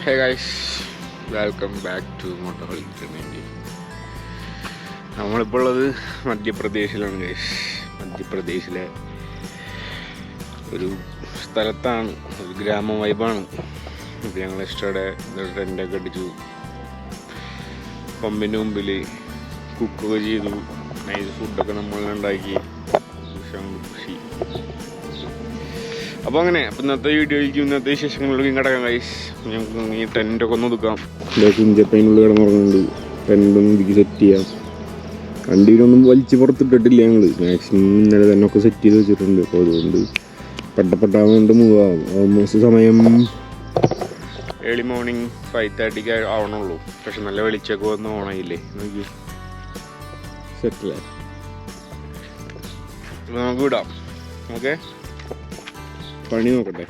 Hey guys, welcome back to Motoholic 390. നമ്മളിപ്പോൾ ഉള്ളത് മധ്യപ്രദേശിലാണ് guys. മധ്യപ്രദേശിലെ ഒരു സ്ഥലത്താണ്, ഒരു ഗ്രാമ വൈബാണ്. അപ്പോൾ ഞങ്ങൾ ഇഷ്ടയുടെ ടെൻ്റൊക്കെ അടിച്ചു, പമ്പിൻ്റെ മുമ്പിൽ കുക്കൊക്കെ ചെയ്തു, നൈസ് ഫുഡൊക്കെ നമ്മളുണ്ടാക്കി. ഖുഷി. അപ്പോൾ ഇന്നത്തെ വീഡിയോയിലേക്ക് ഇന്നത്തെ വിശേഷങ്ങളിലേക്ക് കിടക്കാം ഗൈസ്. ഞങ്ങൾക്ക് ഈ ടെൻ്റൊക്കെ ഒന്ന് ഒതുക്കാം. കുഞ്ചപ്പതിനുള്ളിൽ കിടന്നുറങ്ങുന്നുണ്ട്. ടെൻ്റൊന്നും ഇതിക്ക് സെറ്റ് ചെയ്യാം. വണ്ടിയിലൊന്നും വലിച്ച് പുറത്തിട്ടിട്ടില്ല ഞങ്ങൾ. മാക്സിമം ഇന്നലെ തന്നെ ഒക്കെ സെറ്റ് ചെയ്ത് വെച്ചിട്ടുണ്ട്. അപ്പോൾ അതുകൊണ്ട് പെട്ടപ്പെട്ടാവുകൊണ്ട് മൂവ് ആവും. ഓൾമോസ്റ്റ് സമയം ഏർലി മോർണിംഗ് 5:30 ആവണുള്ളൂ. പക്ഷെ നല്ല വെളിച്ചൊക്കെ വന്ന് ഓണായില്ലേ, നോക്കി സെറ്റിലായി. നമുക്ക് വിടാം. ഓക്കെ, പണി നോക്കട്ടെ.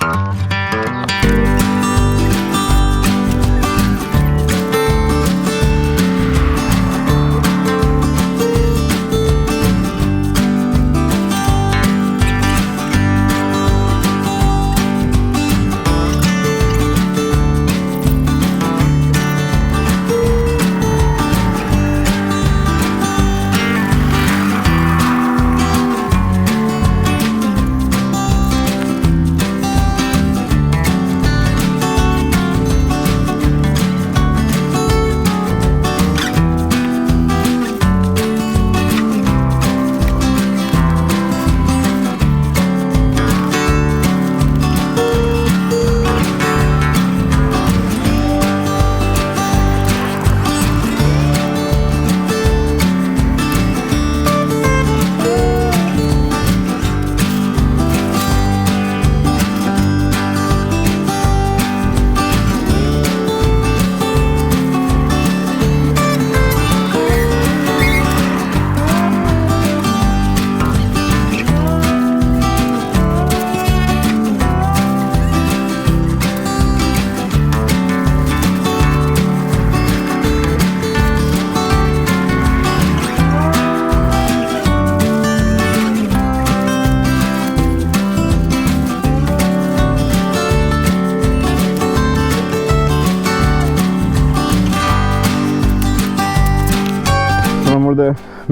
നമ്മളിത്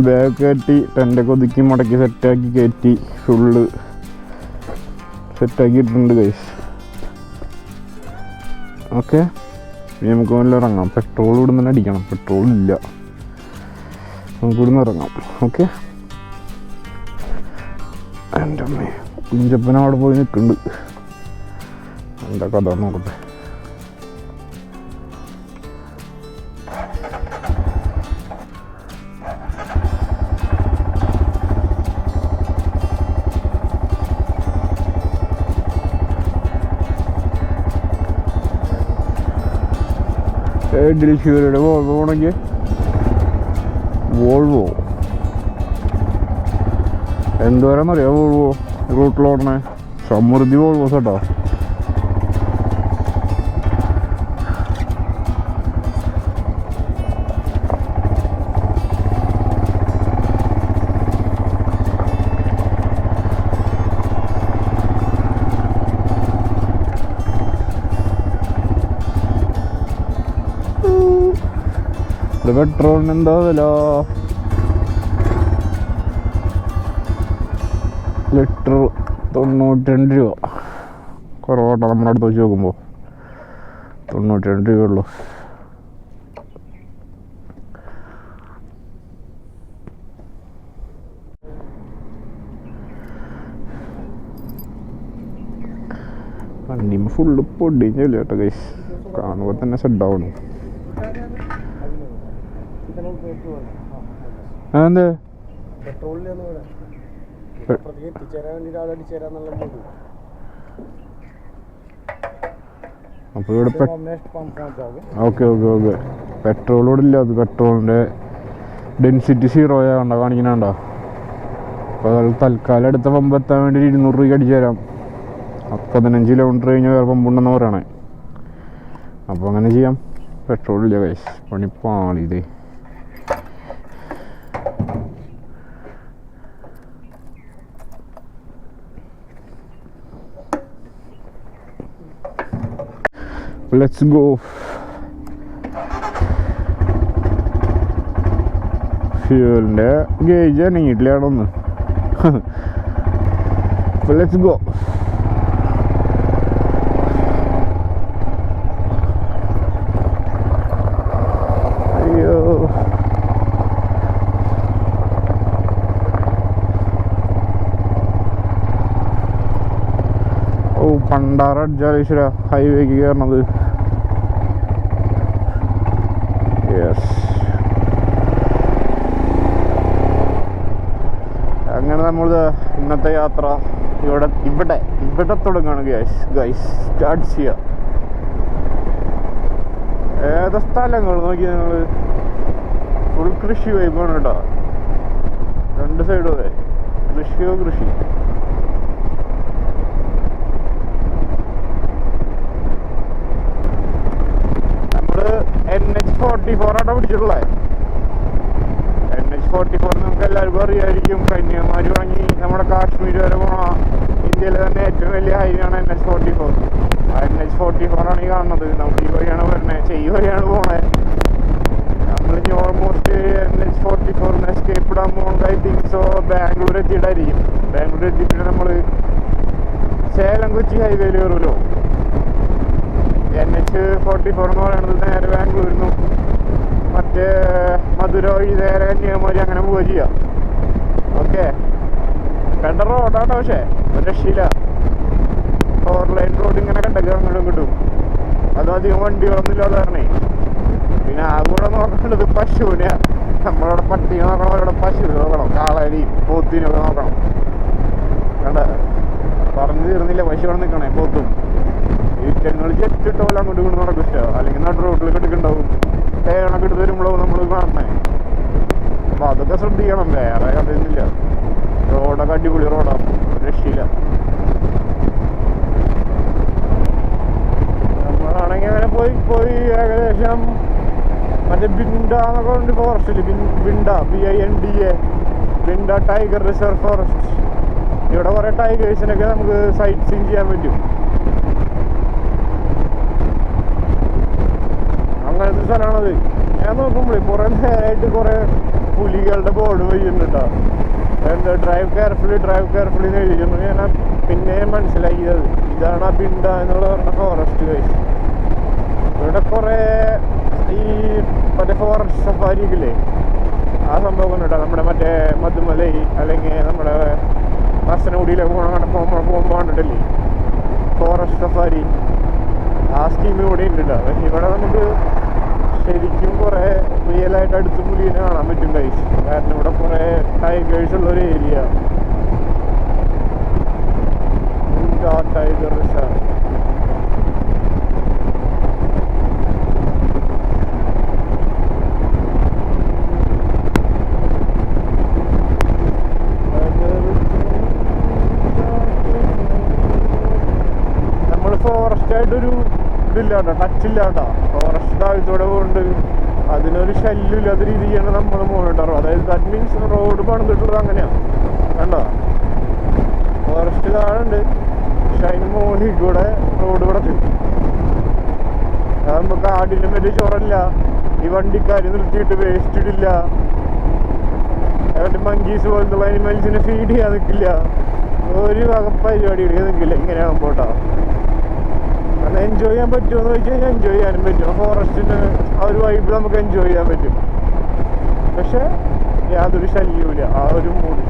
ബാഗ് കയറ്റി ടെൻ്റൊക്കെ ഒതുക്കി മടക്കി സെറ്റാക്കി കയറ്റി ഫുള്ള് സെറ്റാക്കിയിട്ടുണ്ട് ഗൈസ്. ഓക്കെ, നമുക്ക് വല്ല ഇറങ്ങാം. പെട്രോൾ ഇവിടെ നിന്ന് അടിക്കണം. പെട്രോൾ ഇല്ല, നമുക്ക് ഇവിടെ നിന്ന് ഇറങ്ങാം. ഓക്കെ, എൻ്റെ അമ്മേ, കുഞ്ചപ്പന അവിടെ പോയി നിൽക്കുന്നുണ്ട്. എന്താ കഥ നോക്കട്ടെ. ഡെലിഷ്യൂരുടെ വോൾവോ ആണെങ്കിൽ വോൾവോ എന്തോരാന്നറിയാം. വോൾവോ റൂട്ടിലോടണേ സമൃദ്ധി വോൾവോസ് കേട്ടോ. പെട്രോളിന് എന്താ വില? ലിറ്റർ 92 രൂപ. കുറവാട്ടോ, നമ്മുടെ അടുത്ത് വെച്ച് നോക്കുമ്പോൾ 92 രൂപയുള്ളൂ. വണ്ടിയുമ്പോൾ ഫുള്ള് പൊടിഞ്ഞില്ല കേട്ടോ ഗൈസ്. കാണുമ്പോൾ തന്നെ സെഡാവണം. അതെന്ത് അപ്പോൾ ഇവിടെ ഓക്കെ ഓക്കെ ഓക്കെ പെട്രോൾ ഇവിടെ ഇല്ല. അത് പെട്രോളിൻ്റെ ഡെൻസിറ്റി 0 കണ്ടോ കാണിക്കണോ? അപ്പോൾ അത് തൽക്കാലം അടുത്ത പമ്പ് എത്താൻ വേണ്ടി 200 രൂപയ്ക്ക് അടിച്ചു തരാം. 15 കിലോമീറ്റർ കഴിഞ്ഞാൽ വേറെ പമ്പുണ്ടെന്ന് പറയണേ. അപ്പോൾ അങ്ങനെ ചെയ്യാം. പെട്രോൾ ഇല്ല ഗൈസ്, പണിപ്പാളിതേ. Let's go. ഫ്യൂവലിൻ്റെ ഗേജ് അനങ്ങിയിട്ടില്ലാണൊന്ന്. Let's go. അയ്യോ, ഓ പണ്ടാറ അടിച്ചാലേശ്വര ഹൈവേക്ക് കയറണത്. യെസ്, അങ്ങനെ നമ്മൾ ഇന്നത്തെ യാത്ര ഇവിടെ തുടങ്ങുകയാണ് ഗൈസ്. സ്റ്റാർട്ട് ചെയ്യാം. ഏതാ സ്ഥലങ്ങൾ നോക്കി നിങ്ങൾ, ഫുൾ കൃഷി വൈബാണ് കേട്ടോ. രണ്ട് സൈഡും അതെ, കൃഷിയോ കൃഷി. നമ്മള് NH44 ആട്ടോ പിടിച്ചിട്ടുള്ളത്. NH44 നമുക്ക് എല്ലാവർക്കും അറിയായിരിക്കും. കന്യാകുമാരി തുടങ്ങി നമ്മുടെ കാശ്മീർ വരെ പോണ ഇന്ത്യയിലെ തന്നെ ഏറ്റവും വലിയ ഹൈവേ ആണ് NH44. ആ NH44 ആണ് ഈ കാണുന്നത്. നമുക്ക് ഈ വഴിയാണ് വരുന്നത്, ഈ വഴിയാണ് പോണേ. നമ്മളിനി ഓൾമോസ്റ്റ് NH44 എസ്കേപ്പ് ഇടാൻ പോകുന്നത് ഐ തിങ്ക് സോ ബാംഗ്ലൂർ എത്തിയിട്ടായിരിക്കും. ബാംഗ്ലൂർ എത്തിയിട്ട് നമ്മൾ സേലം കൊച്ചി ഹൈവേയിൽ കയറുമല്ലോ. NH44 എന്ന് പറയുന്നത് നേരെ ബാംഗ്ലൂരിൽ നിന്നും മറ്റേ മധുര വഴി നേരെ കന്യാകുമാരി അങ്ങനെ പോവുക ചെയ്യാം. ഓക്കെ, കണ്ട റോഡാട്ടോ, പക്ഷേ ഒരു രക്ഷയില്ല. 4 ലൈൻ റോഡ് ഇങ്ങനെ കണ്ടൊക്കെ അങ്ങോട്ടും കിട്ടും. അതും അധികം വണ്ടികളൊന്നും ഇല്ലാതെ പറഞ്ഞേ. പിന്നെ ആ കൂടെ നോക്കേണ്ടത് പശുവിനെ, നമ്മളവിടെ പട്ടിയെ നോക്കണം, അവരുടെ പശുവിനെ നോക്കണം, കാളേനെയും പോത്തിനൊക്കെ നോക്കണം. കണ്ട, പറഞ്ഞു തീർന്നില്ല. പശു അവിടെ നിൽക്കണേ, പോത്തും. ഈ തെങ്ങൾ ജെറ്റിട്ട പോലെ അങ്ങോട്ട് കൊണ്ട് നടക്കും ഇഷ്ടം. അല്ലെങ്കിൽ നട റോഡിൽ കെട്ടിട്ടുണ്ടാവും. തേണൊക്കെ എടുത്ത് വരുമ്പോഴും നമ്മൾ കാണണേ. അപ്പൊ അതൊക്കെ ശ്രദ്ധിക്കണം. വേറെ കഥയൊന്നുമില്ല. റോഡൊക്കെ അടിപൊളി റോഡാണ്, രക്ഷയില്ല. നമ്മളാണെങ്കിൽ അങ്ങനെ പോയി ഏകദേശം മറ്റേ ബിൻഡ എന്നൊക്കെ ഉണ്ട് ഫോറസ്റ്റില്. Binda BINDA, Binda tiger reserve forest. ഇവിടെ കുറെ ടൈഗേഴ്സിനൊക്കെ നമുക്ക് സൈറ്റ് സീൻ ചെയ്യാൻ പറ്റും. അങ്ങനത്തെ സ്ഥലമാണത്. ഞാൻ നോക്കുമ്പോഴേ കുറെ നേരമായിട്ട് കുറെ പുലികളുടെ ബോർഡ് വയ്യുന്നുണ്ട് കേട്ടോ. എന്താ ഡ്രൈവ് കെയർഫുള്ളി എന്ന് എഴുതിയിരുന്നു. ഞാൻ പിന്നെ മനസ്സിലാക്കിയത് ഇതാണ് ആ ബിൻഡ എന്നുള്ള പറഞ്ഞ ഫോറസ്റ്റ് ഗൈസ്. ഇവിടെ കുറെ ഈ മറ്റേ ഫോറസ്റ്റ് സഫാരിക്കില്ലേ, ആ സംഭവം കേട്ടോ. നമ്മുടെ മറ്റേ മധുമലൈ അല്ലെങ്കിൽ നമ്മുടെ മസനഗുഡിയിലൊക്കെ പോകുമ്പോൾ കണ്ടിട്ടില്ലേ ഫോറസ്റ്റ് സഫാരി, ആ സ്കീം ഇവിടെ ഉണ്ട് കേട്ടോ. പക്ഷെ ഇവിടെ നമുക്ക് ശരിക്കും കുറെ റിയലായിട്ട് അടുത്ത് പുലിനെ കാണാൻ പറ്റും ഗൈസ്. കാരണം ഇവിടെ കുറെ ടൈഗേഴ്സ് ഉള്ളൊരു ഏരിയ. Tiger reserve. നമ്മൾ ഫോറസ്റ്റ് ആയിട്ടൊരു ഇതില്ലാട്ടോ, ടച്ചില്ലാട്ടോ. ഫോറസ്റ്റ് താഴത്തോടെ പോകുന്നുണ്ട്, അതിനൊരു ശല്യമില്ലാത്ത രീതിയാണ് നമ്മൾ പോകണ്ടാറോ. അതായത് ദാറ്റ് മീൻസ് റോഡ് പണിതിട്ടുള്ളത് അങ്ങനെയാണ്. കണ്ടോ, ഫോറസ്റ്റ് താഴുണ്ട്, പക്ഷെ അതിന് മുകളിൽ കൂടെ റോഡ് ഇവിടെ അതാകുമ്പോ കാടിലും വലിയ ചോറല്ല. ഈ വണ്ടിക്കാര് നിർത്തിയിട്ട് വേസ്റ്റ് ഇടില്ല. അവരുടെ മങ്കീസ് പോലത്തുള്ള അനിമൽസിനെ ഫീഡ് ചെയ്യാൻ നിൽക്കില്ല. ഒരു വക പരിപാടി ഇടിക്കാൻ നിൽക്കില്ല. ഇങ്ങനെ ആകുമ്പോട്ടാ അത് എൻജോയ് ചെയ്യാൻ പറ്റുമോ എന്ന് ചോദിച്ചു കഴിഞ്ഞാൽ എൻജോയ് ചെയ്യാനും പറ്റും. ഫോറസ്റ്റിന് ആ ഒരു വൈബ് നമുക്ക് എൻജോയ് ചെയ്യാൻ പറ്റും. പക്ഷെ യാതൊരു ശല്യവുമില്ല. ആ ഒരു മൂഡ്.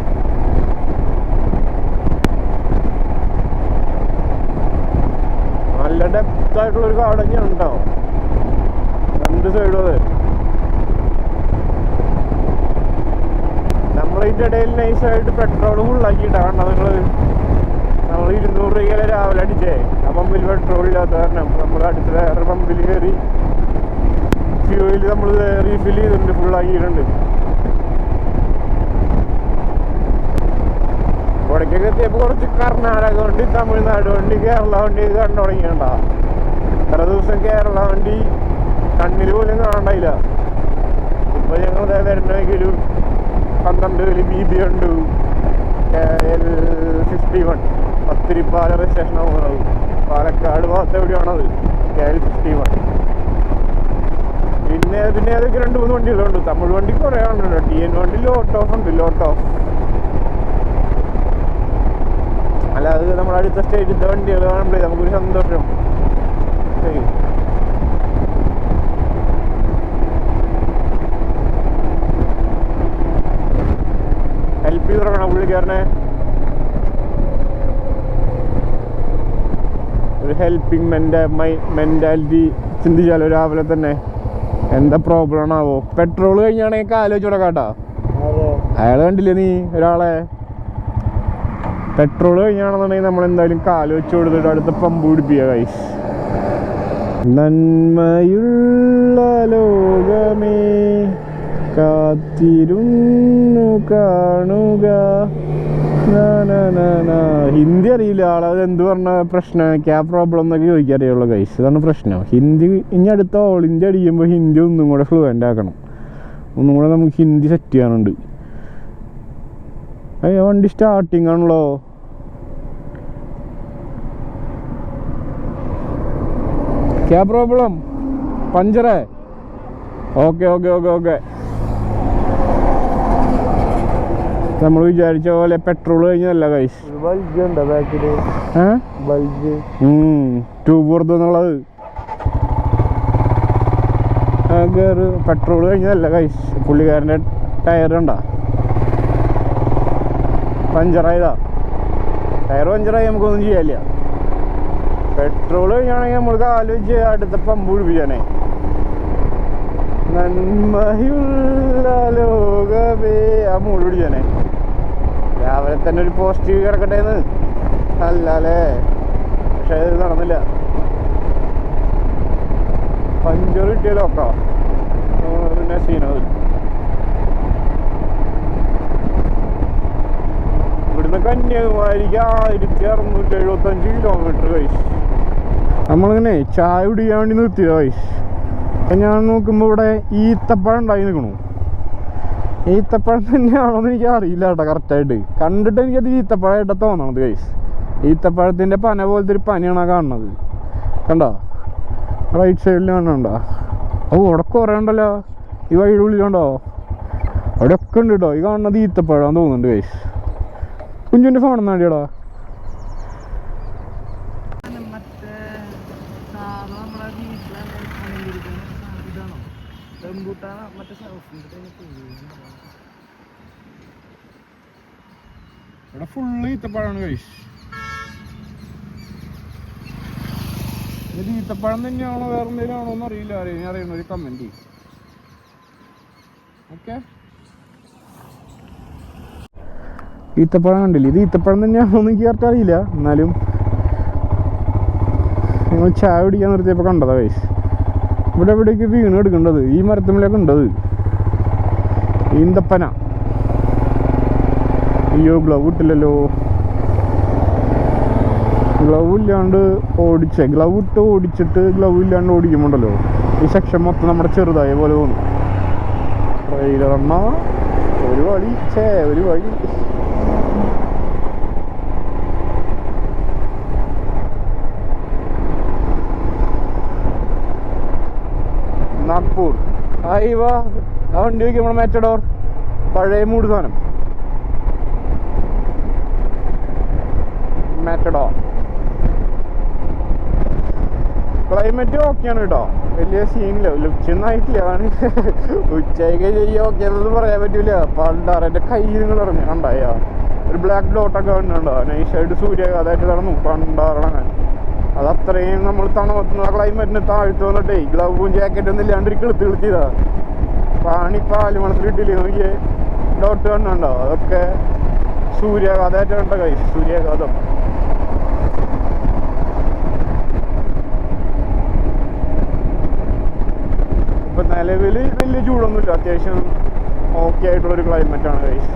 നല്ല ഡെപ്ത് ആയിട്ടുള്ളൊരു കാട് തന്നെയാണ് ഉണ്ടാവും രണ്ട് സൈഡും. അതെ, നമ്മളിതിൻ്റെ ഇടയിൽ നൈസായിട്ട് പെട്രോൾ ഫുള്ളാക്കിയിട്ടാ കണ്ടോ നിങ്ങള്. നമ്മൾ 200 രൂപ രാവിലെ അടിച്ചേ. ആ പമ്പിൽ പെട്രോൾ ഇല്ലാത്ത കാരണം നമ്മൾ അടുത്ത വേറെ പമ്പിൽ കയറി ഫ്യൂയിൽ നമ്മൾ റീഫിൽ ചെയ്തിട്ടുണ്ട്, ഫുള്ളാക്കിയിട്ടുണ്ട്. ഇവിടേക്കൊക്കെ എത്തിയപ്പോൾ കുറച്ച് കർണാടക വണ്ടി, തമിഴ്നാട് വണ്ടി, കേരള വണ്ടി കണ്ടു തുടങ്ങിയണ്ട. ഇത്ര ദിവസം കേരള വണ്ടി കണ്ണിൽ പോലും കാണണ്ടായില്ല. ഇപ്പൊ ഞങ്ങൾ വരുന്നെങ്കിൽ 12 BB ഉണ്ട്, L51 പത്തിരിപ്പാല രജിസ്ട്രേഷൻ ആവുന്നത്. പാലക്കാട് ഭാഗത്ത് എവിടെയാണത്. KL51. പിന്നെ ഏതൊക്കെ 2-3 വണ്ടികളുണ്ട്. തമിഴ് വണ്ടി കുറേ ആണല്ലോ. TN വണ്ടി ലോട്ട് ഓഫ് ഉണ്ട്, ലോട്ട് ഓഫ്. അല്ല, അത് നമ്മുടെ അടുത്ത സ്റ്റേജിലത്തെ വണ്ടികൾ കാണുമ്പോഴേ നമുക്കൊരു സന്തോഷം. ഹെൽപ്പ് ചെയ്ത് തുടങ്ങണം പുള്ളിക്കാരനെ. ഒരു ഹെൽപ്പിംഗ് മെന്റാലിറ്റി ചിന്തിച്ചാലോ രാവിലെ തന്നെ. എന്താ പ്രോബ്ലം ആവോ? പെട്രോൾ കഴിഞ്ഞാണെങ്കിൽ ആലോചിച്ച് കൊടുക്കാട്ടോ. അയാൾ കണ്ടില്ലേ നീ ഒരാളെ? പെട്രോൾ കഴിഞ്ഞാണെന്നുണ്ടെങ്കിൽ നമ്മൾ എന്തായാലും കാലോചിച്ച് കൊടുത്തിട്ട് അടുത്ത പമ്പ് പിടിപ്പിക്കുക. ഗൈസ്, നന്മയുള്ള ലോകമേ കാത്തിരുന്നു കാണുക. ഹിന്ദി അറിയില്ല ആളത് എന്ത് പറഞ്ഞ പ്രശ്നം, ക്യാ പ്രോബ്ലം എന്നൊക്കെ ചോദിക്കാറിയുള്ളൂ. ഗൈസ്, ഇതാണ് പ്രശ്നം. ഹിന്ദി ഇനി അടുത്ത ഓൾ ഇന്ത്യ അടിക്കുമ്പോൾ ഹിന്ദി ഒന്നും കൂടെ ഫ്ലുവൻ്റ് ആക്കണം. ഒന്നും കൂടെ നമുക്ക് ഹിന്ദി സെറ്റ് ചെയ്യാനുണ്ട്. അയ്യോ, വണ്ടി സ്റ്റാർട്ടിങ് ആണല്ലോ. ക്യാ പ്രോബ്ലം? പഞ്ചറേ? ഓക്കെ. നമ്മൾ വിചാരിച്ച പോലെ പെട്രോൾ കഴിഞ്ഞല്ല ഗൈസ്. ട്യൂബ് പുറത്തുനിന്നുള്ളത് പെട്രോൾ കഴിഞ്ഞതല്ല ഗൈസ്. പുള്ളിക്കാരൻ്റെ ടയർ ഉണ്ടോ പഞ്ചറായതാ. ടയർ പഞ്ചറായി നമുക്കൊന്നും ചെയ്യാനില്ല. പെട്രോൾ കഴിഞ്ഞാണെങ്കിൽ നമ്മൾക്ക് ആലോചിച്ച് അടുത്ത പമ്പ് പിടിപ്പിക്കാനേ. നന്മയുള്ള ലോകമേ ആ മൂട് പിടിച്ചാനേ. രാവിലെ തന്നെ ഒരു പോസിറ്റീവ് കിടക്കട്ടേന്ന് അല്ലേ? പക്ഷെ അത് നടന്നില്ല. പഞ്ചർ കിട്ടിയാലോ ഒക്കെ പിന്നെ സീനത്. ഇവിടുന്ന് കന്യാകുമാരിക്ക് 1675 കിലോമീറ്റർ ഗൈസ്. നമ്മളിങ്ങനെ ചായ കുടിക്കാൻ വേണ്ടി നിർത്തിയ ഗൈസ്. അപ്പം ഞാൻ നോക്കുമ്പോൾ ഇവിടെ ഈത്തപ്പഴം ഉണ്ടായി നിൽക്കണു. ഈത്തപ്പഴം തന്നെയാണോ എന്ന് എനിക്ക് അറിയില്ല കേട്ടോ കറക്റ്റായിട്ട്. കണ്ടിട്ട് എനിക്കത് ഈത്തപ്പഴമായിട്ടാണ് തോന്നണത് ഗൈസ്. ഈത്തപ്പഴത്തിൻ്റെ പന പോലത്തെ ഒരു പനിയാണ് കാണുന്നത്. കണ്ടോ റൈറ്റ് സൈഡിൽ കാണുന്നുണ്ടോ? ഓ, അവിടെ കുറേ ഉണ്ടല്ലോ ഈ വഴിയുടെ ഉള്ളിലുണ്ടോ? അവിടെയൊക്കെ ഉണ്ട് കേട്ടോ. ഈ കാണുന്നത് ഈത്തപ്പഴം തോന്നുന്നുണ്ട് ഗൈസ്. കുഞ്ഞുൻ്റെ ഫോൺ എന്നാടിയടാ. ഇവിടെ ഫുള്ള് ഈത്തപ്പഴമാണ് ഗൈസ്. ഇത് ഈത്തപ്പഴം തന്നെയാണോ വേറെ എന്തെങ്കിലും ആണോ എന്ന് അറിയില്ല. അറിയണ ഒരു കമന്റ്. ഓക്കെ, ഈത്തപ്പഴം കണ്ടില്ല. ഇത് ഈത്തപ്പഴം തന്നെയാണോ എന്ന് എനിക്ക് കറക്റ്റ് അറിയില്ല. എന്നാലും ഞങ്ങൾ ചായ പിടിക്കാൻ നിർത്തിയപ്പോൾ കണ്ടതാ ഗൈസ്. ഇവിടെ എവിടേക്ക് വീണ് എടുക്കേണ്ടത് ഈ മരത്തുമ്പിലേക്ക് ഉണ്ടത് ഈന്തപ്പന. അയ്യോ, ഗ്ലൗ ഇട്ടില്ലല്ലോ. ഗ്ലൗ ഇല്ലാണ്ട് ഗ്ലൗ ഇട്ട് ഓടിച്ചിട്ട് ഗ്ലൗ ഇല്ലാണ്ട് ഓടിക്കുമ്പോണ്ടല്ലോ ഈ സെക്ഷൻ മൊത്തം നമ്മുടെ ചെറുതായ പോലെ തോന്നും. ട്രെയിലറണ്ണ ഒരു വഴി ഒരു വഴി. നാഗ്പൂർ ആയിവാ. ആ വണ്ടി വയ്ക്കും നമ്മുടെ മാറ്റഡോർ പഴയ മൂട് സാധനം മാറ്റഡോർ. ക്ലൈമറ്റ് ഓക്കെയാണ് കേട്ടോ, വലിയ സീനില്ല. ഉച്ചയൊന്നും ആയിട്ടില്ല. ഉച്ചയൊക്കെ ചെയ്യുക ഓക്കെയാണെന്ന് പറയാൻ പറ്റൂല. പണ്ടാറ് എൻ്റെ കൈ നിങ്ങൾ ഇറങ്ങി കണ്ടായ ഒരു ബ്ലാക്ക് ഡോട്ടൊക്കെ കണ്ടുണ്ടോ? നൈസായിട്ട് സൂര്യാഘാതമായിട്ട് നടന്നു പണ്ടാറണങ്ങാൻ. അത് അത്രയും നമ്മൾ തണുത്തുന്ന ക്ലൈമറ്റിന് താഴ്ത്തു വന്നിട്ടേ ഗ്ലൗവും ജാക്കറ്റും ഒന്നും ഇല്ലാണ്ട് കിളുത്തിയതാ. പാണി പാലുമണത്തിൽ ഇട്ടില്ലേ നോക്കിയേ ഡോട്ട് കണ്ടുണ്ടോ? അതൊക്കെ സൂര്യാഘാതമായിട്ട് കണ്ട കൈ സൂര്യാഘാതം. ഇപ്പൊ നിലവിൽ വലിയ ചൂടൊന്നുമില്ല, അത്യാവശ്യം ഓക്കെ ആയിട്ടുള്ളൊരു ക്ലൈമറ്റാണ് കൈസ്.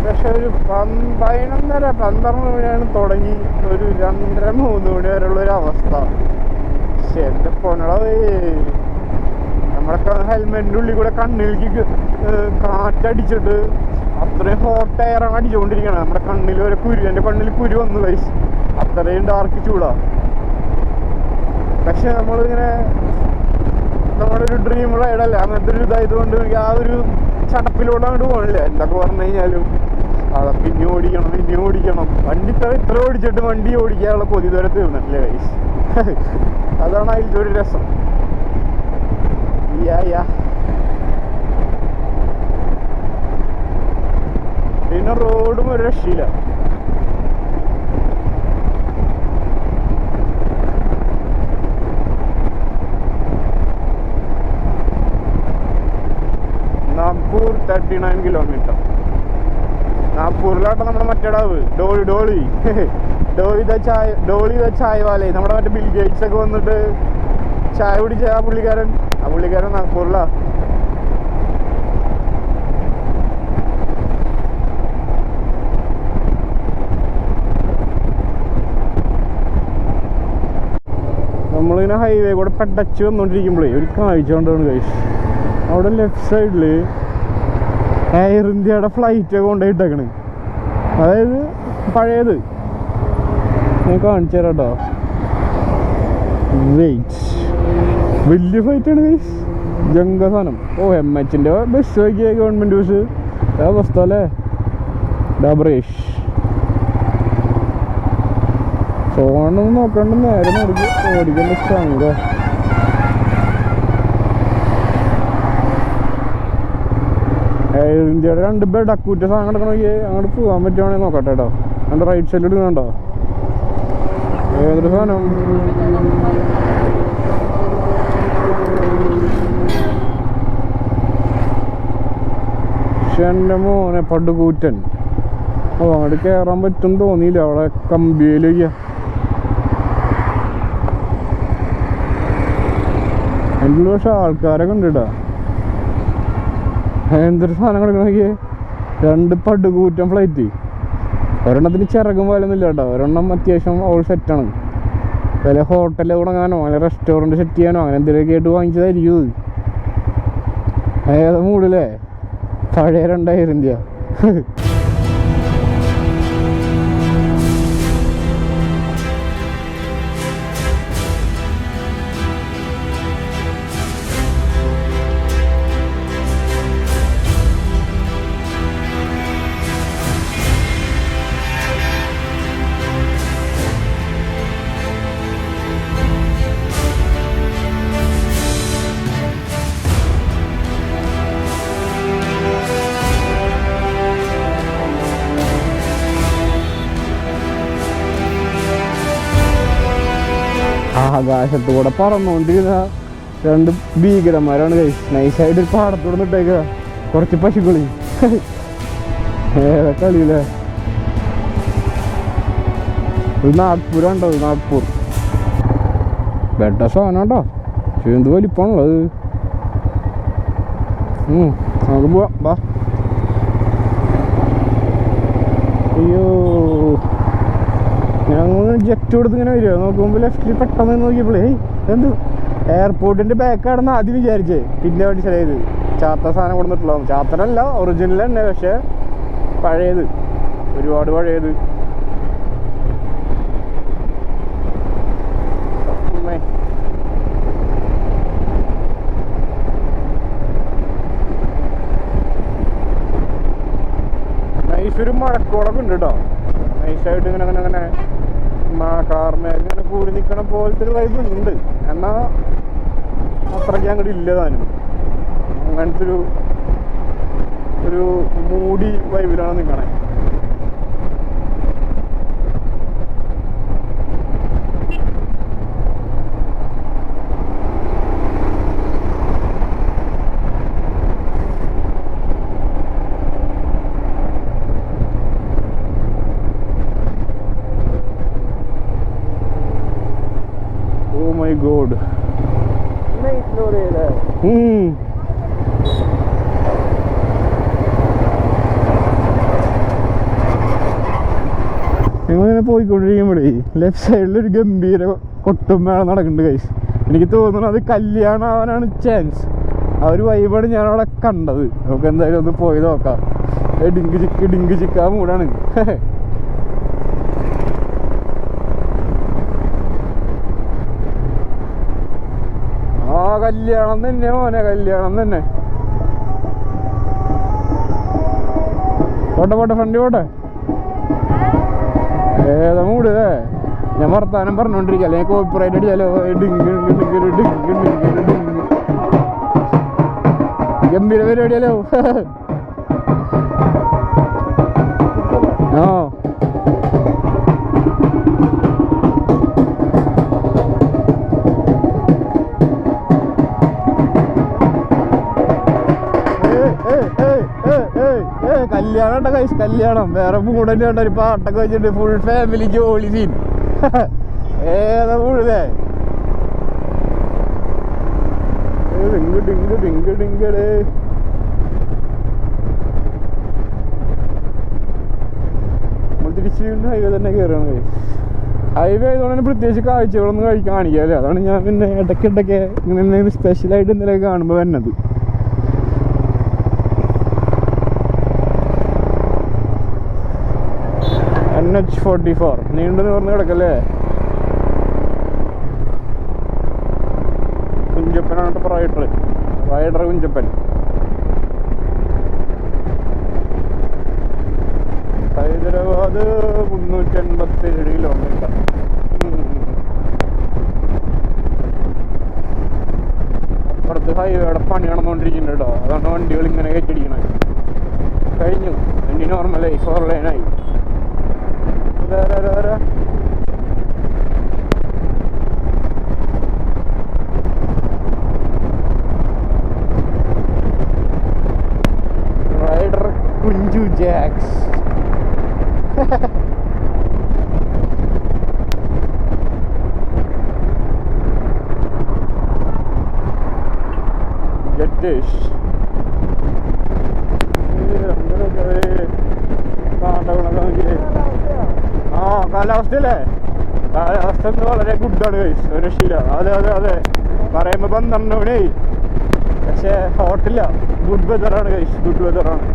പക്ഷെ ഒരു 11:30 12 മണിയാണ് തുടങ്ങി ഒരു 2:30-3 മണി വരെയുള്ളൊരു അവസ്ഥ. പക്ഷെ എൻ്റെ പൊന്നടവേ, നമ്മളൊക്കെ ഹെൽമെറ്റിൻ്റെ ഉള്ളിൽ കൂടെ കണ്ണിലേക്ക് കാറ്റടിച്ചിട്ട് അത്രയും ഹോട്ട് എയറാണ് അടിച്ചുകൊണ്ടിരിക്കുകയാണ്. നമ്മുടെ കണ്ണിൽ ഒരു എൻ്റെ കണ്ണിൽ കുരു വന്നു കൈസ്. അത്രയും ഡാർക്ക് ചൂടാ. പക്ഷെ നമ്മളിങ്ങനെ നമ്മുടെ ഒരു ഡ്രീം റൈഡല്ല, അങ്ങനത്തെ ഒരു ഇതായതുകൊണ്ട് എനിക്ക് ആ ഒരു ചടപ്പിലൂടെ അങ്ങോട്ട് പോകണില്ല. എന്തൊക്കെ പറഞ്ഞു കഴിഞ്ഞാലും അതെ പിന്നെ ഓടിക്കണം. വണ്ടി ഇത്ര ഓടിച്ചിട്ട് വണ്ടി ഓടിക്കാനുള്ള കൊതി ഇതുവരെ തീർന്നിട്ടില്ല ഗൈസ്. അതാണ് അതിൻ്റെ ഒരു രസം. പിന്നെ റോഡും ഒരു രക്ഷയില്ല. നാഗ്പൂർ 39 കിലോമീറ്റർ. നാഗ്പൂരിലാട്ടോ നമ്മുടെ മറ്റേടാവ് ഡോളി ചായ വാലേ, നമ്മുടെ മറ്റേ ബിൽ ഗേറ്റ്സ് ഒക്കെ വന്നിട്ട് ചായ കുടിച്ച ആ പുള്ളിക്കാരൻ നാഗ്പൂരിലാ. നമ്മളിങ്ങനെ ഹൈവേ കൂടെ പെട്ടച്ച് വന്നോണ്ടിരിക്കുമ്പോഴേ ഒരു കാഴ്ച കൊണ്ടാണ് ഗൈസ്. അവിടെ ലെഫ്റ്റ് സൈഡില് എയർ ഇന്ത്യയുടെ ഫ്ലൈറ്റ് കൊണ്ടുപോയിട്ടേക്കണ്. അതായത് പഴയത് ഞാൻ കാണിച്ചു തരാം കേട്ടോ. വെയിറ്റ്, വലിയ ഫ്ലൈറ്റാണ് ഗൈസ്, ജങ്ക സാധനം. MHന്റെ ബസ് നോക്കിയ ഗവൺമെന്റ് ബസ് അവസ്ഥ അല്ലേ. ഡബ്രേഷ് ഫോണൊന്നും നോക്കണ്ട, നേരെ ഓടിക്കേണ്ട സംഘ. ഇന്ത്യയുടെ 2 ബെഡ് അക്കൂറ്റ സാധനം കിടക്കണമെങ്കിൽ അങ്ങോട്ട് പോകാൻ പറ്റുവാണെങ്കിൽ നോക്കട്ടെ കേട്ടോ. എൻ്റെ റൈറ്റ് സൈഡിൽ ഇടുന്നുണ്ടോ ഏതൊരു സാധനം. പക്ഷെ എൻ്റെ മോനെ പടുകൂറ്റൻ. അങ്ങോട്ട് കയറാൻ പറ്റും തോന്നിയില്ല, അവിടെ കമ്പിയിലേക്ക്. അതിൻ്റെ പക്ഷെ ആൾക്കാരെ കണ്ടിട്ടാ എന്തൊരു സാധനം കിടക്കണമെങ്കിൽ 2 പടുകൂറ്റൻ ഫ്ലൈറ്റ്. ഒരെണ്ണത്തിന് ചിറകും പോലൊന്നുമില്ല കേട്ടോ. ഒരെണ്ണം അത്യാവശ്യം ഓൾ സെറ്റാണ്. വല്ല ഹോട്ടലിൽ തുടങ്ങാനോ വല്ല റെസ്റ്റോറൻറ്റ് സെറ്റ് ചെയ്യാനോ അങ്ങനെ എന്തെങ്കിലുമൊക്കെ ആയിട്ട് വാങ്ങിച്ചതായിരിക്കും. ഏതാ മൂടില്ലേ പഴയ 2 എയർ ഇന്ത്യ. ആകാശത്ത് കൂടെ പറന്നുകൊണ്ടിരുന്ന 2 ഭീകരന്മാരാണ് ഗൈസ്. നൈസായിട്ട് ഒരു പാടത്തോടെ നിട്ടേക്കുക കുറച്ച് പശുക്കളി. ഏതാ കളിയില്ലേ. നാഗ്പൂരാണ്ടോ, നാഗ്പൂർ ബെഡ സാധനം കേട്ടോ. എന്ത് വലിപ്പാണുള്ളത്. നമുക്ക് പോവാം ബാ. അയ്യോ, ഞങ്ങൾ ജെറ്റ് കൊടുത്ത് ഇങ്ങനെ വരിക. നോക്കുമ്പോൾ ലെഫ്റ്റിൽ പെട്ടെന്ന് നോക്കിയപ്പോഴേ എന്ത് എയർപോർട്ടിൻ്റെ ബാക്കാണെന്ന് ആദ്യം വിചാരിച്ചേ. പിന്നെ മനസ്സിലായത് ചാത്ത സാധനം കൊടുത്തിട്ടുള്ളൂ. ചാത്തനല്ല, ഒറിജിനൽ തന്നെ, പക്ഷെ പഴയത്, ഒരുപാട് പഴയത്. നൈസൊരു മഴക്കോളൊക്കെ ഉണ്ട് കേട്ടോ. നൈസായിട്ട് ഇങ്ങനെ അങ്ങനെ അങ്ങനെ കാർമേഘം ഇങ്ങനെ കൂടി നിൽക്കണ പോലത്തെ ഒരു വൈബ് ഉണ്ട്. എന്നാൽ അത്രയ്ക്ക് അങ്ങോട്ട് ഇല്ല താനും. അങ്ങനത്തെ ഒരു മൂടി വൈബിലാണ് നിൽക്കണേ. My God. Nice lorry there. ഞങ്ങളിങ്ങനെ പോയിക്കൊണ്ടിരിക്കുമ്പോഴേ ലെഫ്റ്റ് സൈഡിലൊരു ഗംഭീര കൊട്ടും മേളം നടക്കുന്നുണ്ട് ഗൈസ്. എനിക്ക് തോന്നുന്നു അത് കല്യാണം ആവാനാണ് ചാൻസ്. ആ ഒരു വൈബാണ് ഞാനവിടെ കണ്ടത്. നമുക്ക് എന്തായാലും ഒന്ന് പോയി നോക്കാം. ഡിങ്ക് ചിക്ക മൂടാണ്. കല്യാണം തന്നെ മോനെ, കല്യാണം തന്നെ. പോട്ടെ പോട്ടെ ഫ്രണ്ട് പോട്ടെ. ഏതാ മൂട്? ഞാൻ വർത്താനം പറഞ്ഞോണ്ടിരിക്കുക, അല്ലെങ്കിൽ കോപ്പിറൈറ്റ് അടിച്ചാലോ. ഗംഭീര പരിപാടിയല്ലോ. ആ കല്യാണം കേട്ടോ കൈസ്, കല്യാണം. വേറെ മൂടന്നെ കേട്ടോ, ഒരു പാട്ടൊക്കെ വെച്ചിട്ട് ഫുൾ ഫാമിലി ജോളി സീൻ. ഏതാ മൂടേ? തിരിച്ച് ഹൈവേ തന്നെ കയറുകയാണ് കൈസ്. ഹൈവേ ആയതുകൊണ്ട് തന്നെ പ്രത്യേകിച്ച് കാഴ്ചകളൊന്നും കാണിക്കാല്ലേ. അതാണ് ഞാൻ പിന്നെ ഇടയ്ക്കിടയ്ക്ക് ഇങ്ങനെ സ്പെഷ്യലായിട്ട് എന്തെങ്കിലും കാണുമ്പോൾ വരുന്നത്. NH44 നീണ്ടു നിവർന്ന് കിടക്കല്ലേ. കുഞ്ചപ്പനാണ് റൈഡർ കുഞ്ചപ്പൻ. ഹൈദരാബാദ് 387 കിലോമീറ്റർ. അപ്പുറത്ത് ഹൈവേയുടെ പണി നടന്നുകൊണ്ടിരിക്കുന്നുണ്ട് കേട്ടോ. അതാണ് വണ്ടികൾ ഇങ്ങനെ കയറ്റിടിക്കണത്. കഴിഞ്ഞു, വണ്ടി നോർമലായി, 4 ലൈനായി. റൈഡർ കുഞ്ചു ജാക്സ്. ജറ്റേഷ് കാലാവസ്ഥയല്ലേ? കാലാവസ്ഥ വളരെ ഗുഡാണ് ഗൈസ്, ഒരു രക്ഷയില്ല. അതെ അതെ അതെ, പറയുമ്പോൾ 12 മണിയായി, പക്ഷേ ഹോട്ടില്ല. ഗുഡ് വെതറാണ് ഗൈസ്, ഗുഡ് വെതറാണ്.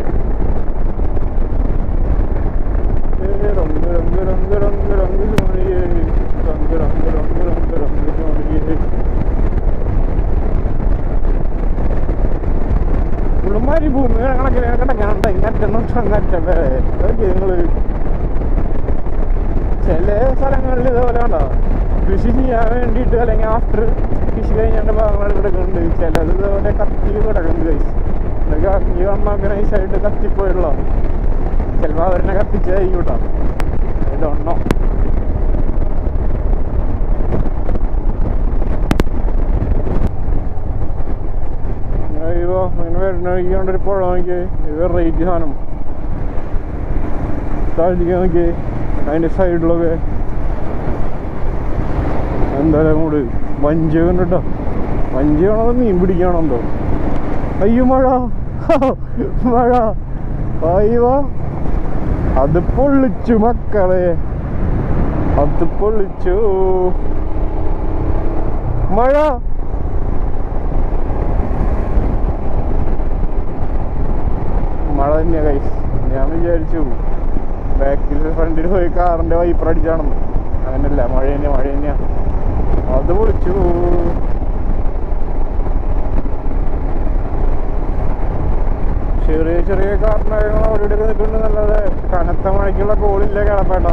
ഉള്ളുമാരി ഭൂമി കണക്കിന് കിടക്കാനുണ്ട്. ഇങ്ങറ്റ നിങ്ങള് ചില സ്ഥലങ്ങളിൽ ഇതുപോലെ ഉണ്ടോ, കൃഷി ചെയ്യാൻ വേണ്ടിയിട്ട് അല്ലെങ്കിൽ ആഫ്റ്റർ കൃഷി കഴിഞ്ഞാൽ ഭാഗങ്ങൾ കിടക്കുന്നുണ്ട്. ചിലത് ഇതുപോലെ കത്തി കിടക്കുന്നുണ്ട് ഗൈസ്. ഇതൊക്കെ അഗ്നി ഓർഗനൈസായിട്ട് കത്തിപ്പോയുള്ള ചിലപ്പോൾ അവരെന്നെ കത്തിച്ചായിരിക്കും കേട്ടോ. ഇതൊന്നോ അയ്യോ അങ്ങനെ വരുന്നൊരു പുഴ നോക്കി, ഇത് റേറ്റ് സാധനം താഴ്ത്തിക്കാൻ നോക്കി. അതിൻ്റെ സൈഡിലൊക്കെ എന്തായാലും കൂട് വഞ്ചി കണ്ടിട്ടോ. വഞ്ചിയാണോ മീൻ പിടിക്കുകയാണോ എന്തോ. അയ്യോ മഴ മഴ, അയ്യോ അത് പൊള്ളിച്ചു മക്കളെ, അത് പൊള്ളിച്ചു മഴ. മഴ തന്നെയാ കൈസ്. ഞാൻ വിചാരിച്ചു ബാക്കിൽ ഫ്രണ്ടിൽ പോയി കാറിന്റെ വൈപ്പർ അടിച്ചാണെന്ന്. അങ്ങനല്ല, മഴ തന്നെയാ, മഴ തന്നെയാ. അത് പൊളിച്ചു. ചെറിയ ചെറിയ കാരണങ്ങൾ അവിടെ നിൽക്കുന്നുണ്ട്. നല്ലത് കനത്ത മഴയ്ക്കുള്ള കോളില്ല കിടപ്പേട്ട.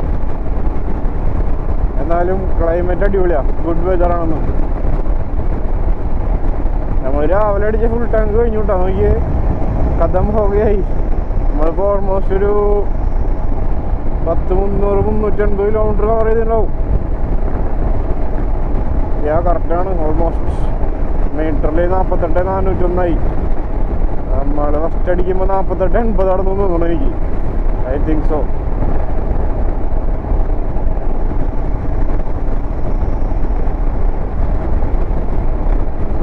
എന്നാലും ക്ലൈമറ്റ് അടിപൊളിയാ, ഗുഡ് വെതറാണെന്ന്. നമ്മൾ രാവിലെ അടിച്ച ഫുൾ ടാങ്ക് കഴിഞ്ഞു കേട്ടോ. നോക്കിയേ കഥം ഹോകയായി. നമ്മളിപ്പോൾ ഓൾമോസ്റ്റ് ഒരു 300-350 കിലോമീറ്റർ കവർ ചെയ്തിട്ടുണ്ടാവും. കറക്റ്റാണ്. ഓൾമോസ്റ്റ് മീറ്ററിൽ 48,401 നമ്മൾ ഫസ്റ്റ് അടിക്കുമ്പോൾ 48-80 ആണെന്ന് തോന്നുന്നു എനിക്ക്. I think so.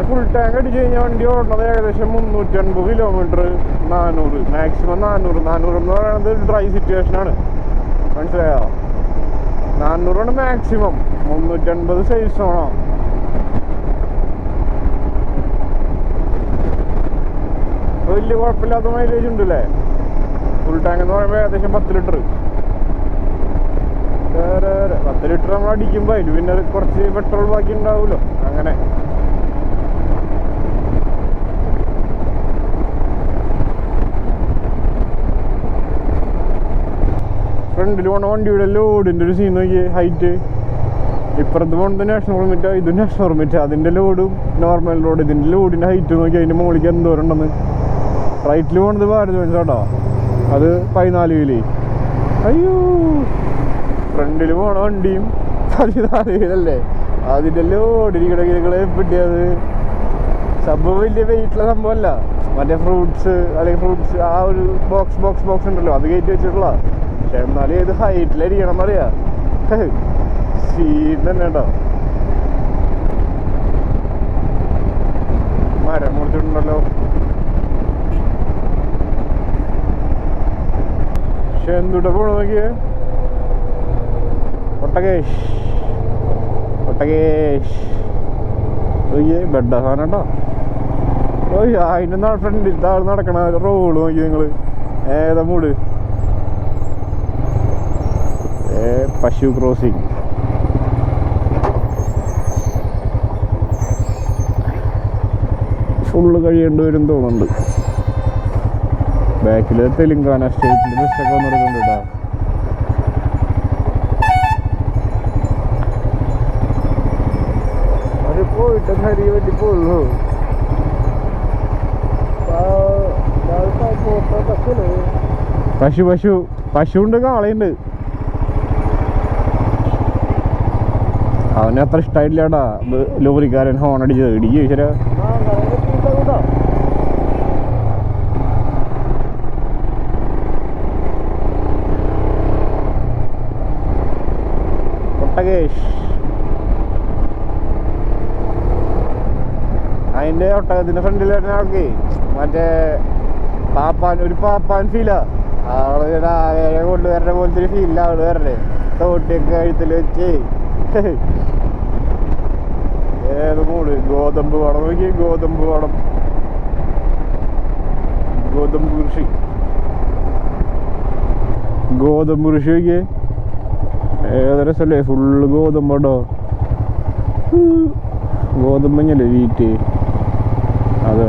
Full tank അടിച്ച് കഴിഞ്ഞാൽ വണ്ടി ഓടുന്നത് ഏകദേശം 350 കിലോമീറ്റർ, 400 മാക്സിമം. 400 എന്ന് പറയുന്നത് ഡ്രൈ സിറ്റുവേഷനാണ്, മനസ്സിലായോ? 400 മാക്സിമം. 350 സൈസ് ആണോ? വലിയ കുഴപ്പമില്ലാത്ത മൈലേജ് ഉണ്ടല്ലേ. ഫുൾ ടാങ്ക് എന്ന് പറയുമ്പോൾ ഏകദേശം 10 ലിറ്റർ. 10 ലിറ്റർ നമ്മൾ അടിക്കുമ്പോൾ അതിൽ പിന്നെ കുറച്ച് പെട്രോൾ ബാക്കി ഉണ്ടാവുമല്ലോ. അങ്ങനെ ഫ്രണ്ടിൽ പോണ വണ്ടിയുടെ ലോഡിൻ്റെ ഒരു സീൻ നോക്കിയേ, ഹൈറ്റ്. ഇപ്പുറത്ത് പോണത് നാഷണൽ പെർമിറ്റാ, ഇത് നാഷണൽ പെർമിറ്റ്. അതിൻ്റെ ലോഡും നോർമൽ ലോഡ്, ഇതിൻ്റെ ലോഡിൻ്റെ ഹൈറ്റ് നോക്കി അതിൻ്റെ മുകളിലേക്ക് എന്തോരം ഉണ്ടെന്ന്. റൈറ്റിൽ പോണത് ഭാരത് ബെൻസ് കേട്ടോ, അത് 14 വീല്. അയ്യോ, ഫ്രണ്ടിൽ പോണ വണ്ടിയും 14 വീലല്ലേ, അതിൻ്റെ ലോഡിരിക്കണ എപ്പിട്ടിയത്. സംഭവം വലിയ വെയിറ്റുള്ള സംഭവമല്ല, മറ്റേ ഫ്രൂട്ട്സ് അല്ലെങ്കിൽ ഫ്രൂട്ട്സ് ആ ഒരു ബോക്സ് ഉണ്ടല്ലോ, അത് കയറ്റി വെച്ചിട്ടുള്ള. പക്ഷെ എന്നാലും ഏത് ഹൈറ്റിലിരിക്കണം എന്നറിയാം, സീൻ തന്നെ കേട്ടോ. മരം മുറിച്ചിട്ടുണ്ടല്ലോ. പക്ഷെ എന്തുട്ടാ പോണ നോക്കിയേ, ഒട്ടകേഷ് ബെഡാ സാധനം കേട്ടോ. അതിൻ്റെ ഫ്രണ്ടിൽ താഴെ നടക്കണ റോഡ് നോക്കി നിങ്ങള്, ഏതാ മൂട്. പശു ക്രോസിങ്. ഫുള്ള് കഴിയേണ്ടി വരും തോന്നുന്നുണ്ട്. ബാക്കിൽ തെലുങ്കാന സ്റ്റേറ്റിൻ്റെ ബസ്സൊക്കെ വന്നിട്ടുണ്ട് കേട്ടോ. അത് പോയിട്ട് ഹരി വേണ്ടി പോയുള്ളൂ. പശു ഉണ്ട്, കാളയുണ്ട്. അവന് അത്ര ഇഷ്ടമായിട്ടില്ലാടാ ലോറിക്കാരൻ ഹോൺ അടിച്ചത്. ഇടിക്ക് ചോദിച്ചാ ഒട്ടകേഷ്. അതിൻ്റെ ഒട്ടകത്തിൻ്റെ ഫ്രണ്ടിൽ വരുന്ന ആൾക്ക് മറ്റേ ഒരു പാപ്പാൻ ഫീലാ. ആള് കൊണ്ടുവരണ പോലത്തെ ഒരു ഫീലില്ല ആള് വരണേ. തോട്ടിയൊക്കെ കഴുത്തിൽ വെച്ച് ഏത് മൂട്. ഗോതമ്പ് വടം നോക്കി, ഗോതമ്പ് കൃഷി നോക്കിയേ, ഏത് രസമല്ലേ. ഫുള്ള് ഗോതമ്പോ, ഗോതമ്പഞ്ഞല്ലേ വീറ്റ്. അതെ